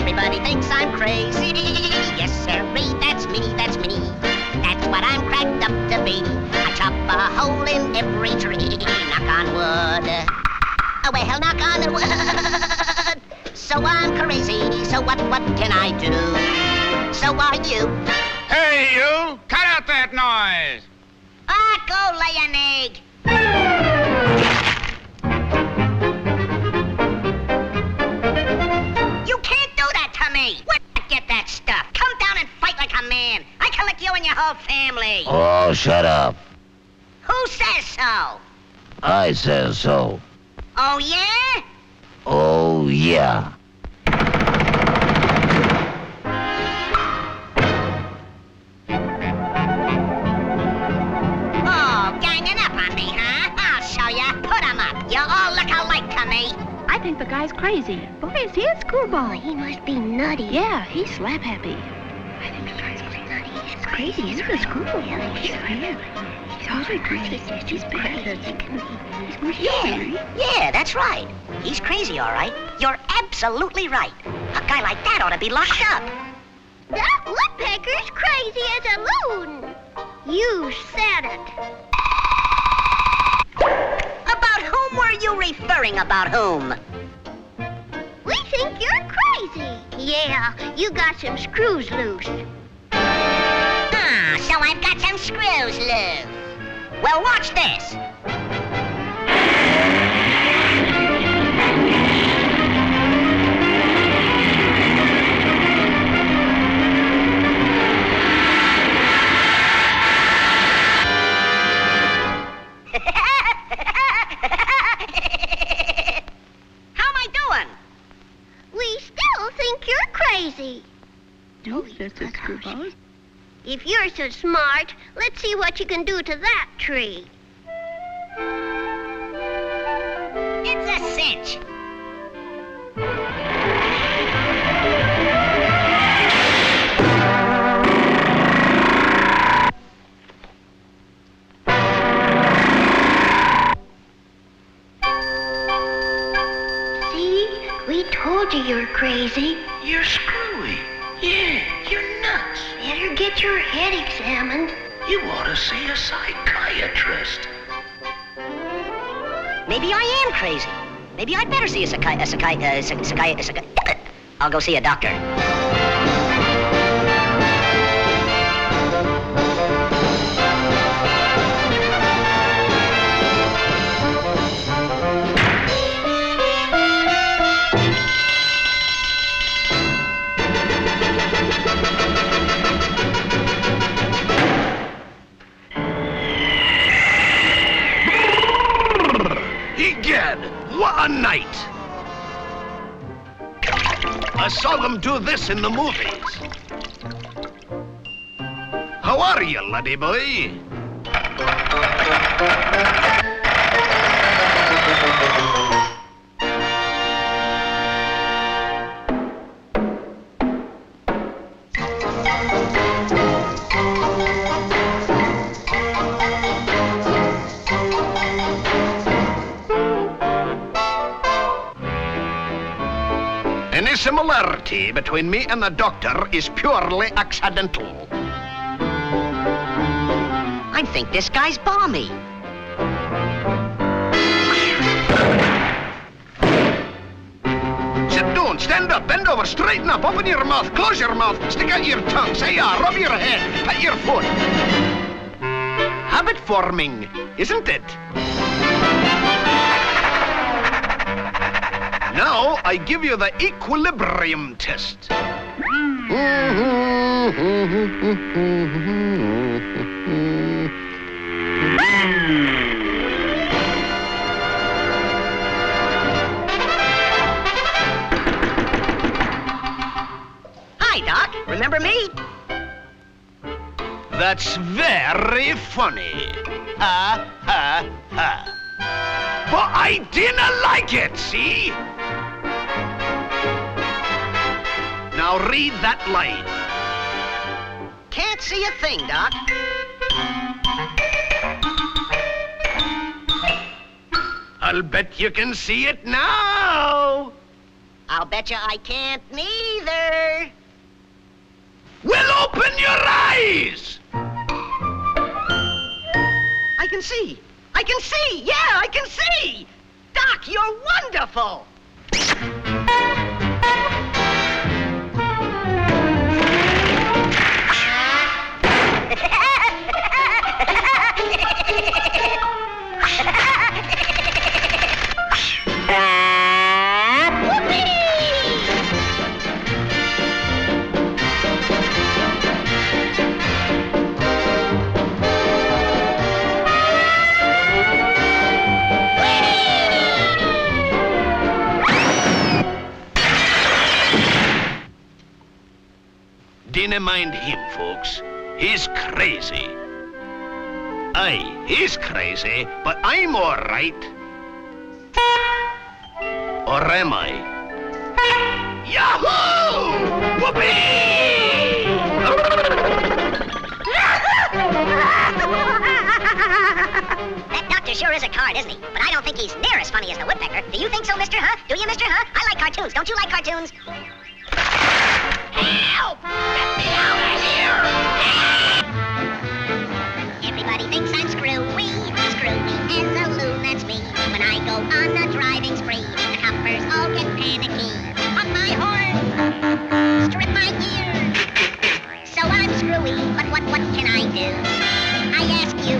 Everybody thinks I'm crazy. Yes, sirree, that's me, that's me. That's what I'm cracked up to be. I chop a hole in every tree. Knock on wood. Oh, well, knock on the wood. So I'm crazy, so what can I do? So are you. Hey, you! Cut out that noise! Go lay an egg. You can't do that to me. Where'd you get that stuff? Come down and fight like a man. I can lick you and your whole family. Oh, shut up. Who says so? I says so. Oh, yeah? Oh, yeah. You all look alike to me. I think the guy's crazy. Boy, is he a screwball. Oh, he must be nutty. Yeah, he's slap happy. I think the guy's nutty. He's crazy. He's a screwball. Yeah, He's totally crazy. He's crazy. Yeah, that's right. He's crazy, all right. You're absolutely right. A guy like that ought to be locked up. That woodpecker's crazy as a loon. You said it. About whom were you referring? About whom? We think you're crazy. Yeah, you got some screws loose. Ah, so I've got some screws loose. Well, watch this. No, Mr. Screwball. If you're so smart, let's see what you can do to that tree. It's a cinch. See? We told you you're crazy. You're screwy. Yeah, you're nuts. Better get your head examined. You ought to see a psychiatrist. Maybe I am crazy. Maybe I'd better see a I'll go see a doctor. What a night! I saw them do this in the movies. How are you, laddie boy? Any similarity between me and the doctor is purely accidental. I think this guy's balmy. Sit down, stand up, bend over, straighten up, open your mouth, close your mouth, stick out your tongue, say yeah, rub your head, pat your foot. Habit forming, isn't it? Now, I give you the equilibrium test. Hi, Doc. Remember me? That's very funny. Ha, ha, ha. But I didn't like it, see? Now read that line. Can't see a thing, Doc. I'll bet you can see it now. I'll I'll betcha I can't neither. Well, open your eyes! I can see. I can see. Yeah, I can see. Doc, you're wonderful. Dinna mind him, folks. He's crazy. Aye, he's crazy, but I'm all right. Or am I? Yahoo! Whoopee! That doctor sure is a card, isn't he? But I don't think he's near as funny as the Woodpecker. Do you think so, mister, huh? Do you, mister, huh? I like cartoons. Don't you like cartoons? Help! Get me out of here! Everybody thinks I'm screwy. Screwy as a loon, that's me. When I go on a driving spree, the coppers all get panicky. Pop my horn, strip my ears. So I'm screwy, but what can I do? I ask you.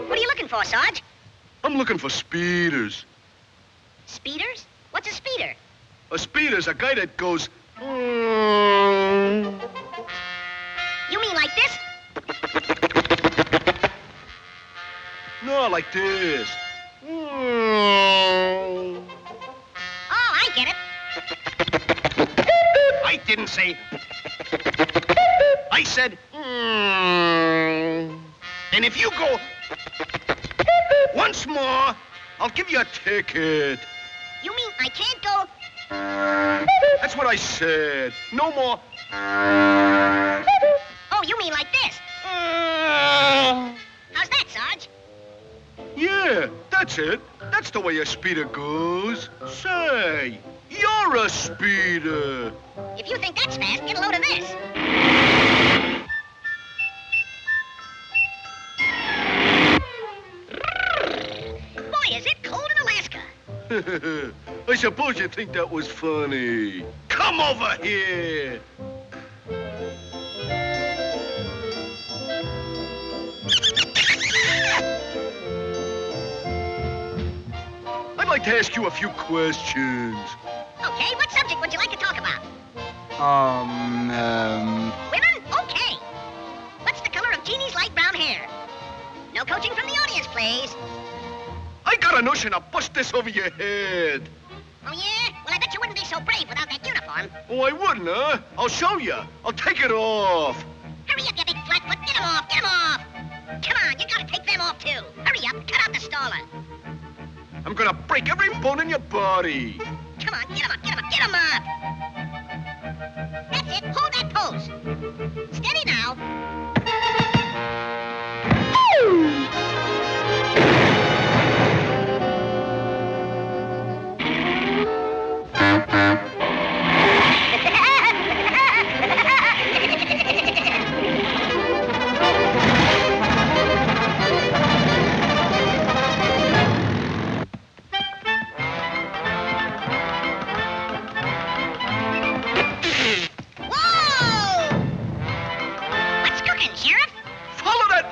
What are you looking for, Sarge? I'm looking for speeders. Speeders? What's a speeder? A speeder's a guy that goes... You mean like this? No, like this. Oh, I get it. I didn't say... I said... And if you go... once more, I'll give you a ticket. You mean I can't go... That's what I said. No more... Oh, you mean like this? How's that, Sarge? Yeah, that's it. That's the way a speeder goes. Say, you're a speeder. If you think that's fast, get a load of this. Boy, is it cold in Alaska. I suppose you think that was funny. Come over here. I'd like to ask you a few questions. Okay, what subject would you like to talk about? Women? Okay. What's the color of Jeannie's light brown hair? No coaching from the audience, please. I got a notion to bust this over your head. Oh, yeah? Well, I bet you wouldn't be so brave without that uniform. platform. Oh, I wouldn't, huh? I'll show you. I'll take it off. Hurry up, you big flatfoot. Get him off. Get him off. Come on, you gotta take them off, too. Hurry up. Cut out the stalling. I'm gonna break every bone in your body. Come on, get him up, get him up, get him up! That's it, hold that pose. Steady now.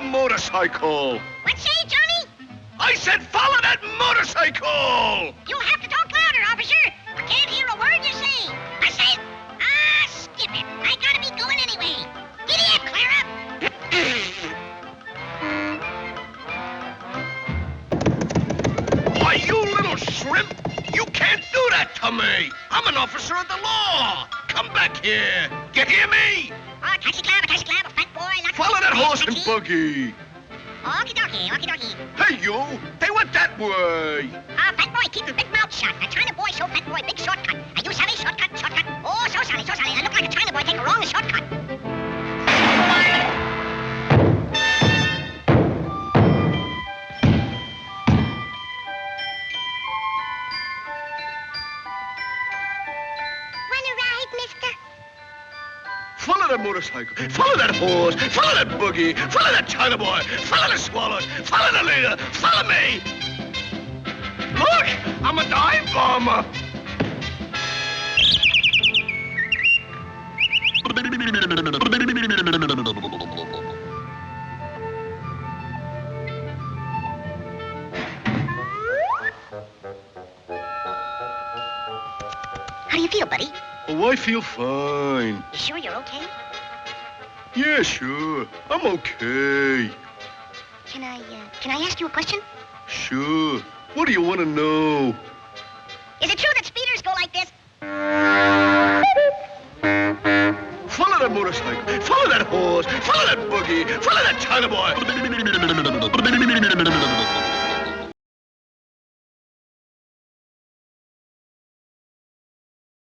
Motorcycle! What say, Johnny? I said follow that motorcycle! You'll have to talk louder, officer. I can't hear a word you're saying. I say, skip it. I gotta be going anyway. Giddy up, Clara. Why, you little shrimp! You can't do that to me! I'm an officer of the law! Come back here! You hear me? Oh, taxi cab, fat boy. Follow that horse and buggy! Okie dokie, okie dokie. Hey, you! They went that way! Fat boy, keep your big mouth shut. A China boy show fat boy big shortcut. Are you savvy? Shortcut. Oh, so sorry. I look like a China boy take a wrong shortcut. Wanna ride, mister? Follow that motorcycle, follow that horse, follow that buggy, follow that China boy, follow the swallows, follow the leader, follow me! Look, I'm a dive bomber! How do you feel, buddy? Oh, I feel fine. You sure you're okay? Yeah, sure. I'm okay. Can I ask you a question? Sure. What do you want to know? Is it true that speeders go like this? Follow that motorcycle, follow that horse, follow that buggy, follow that China boy.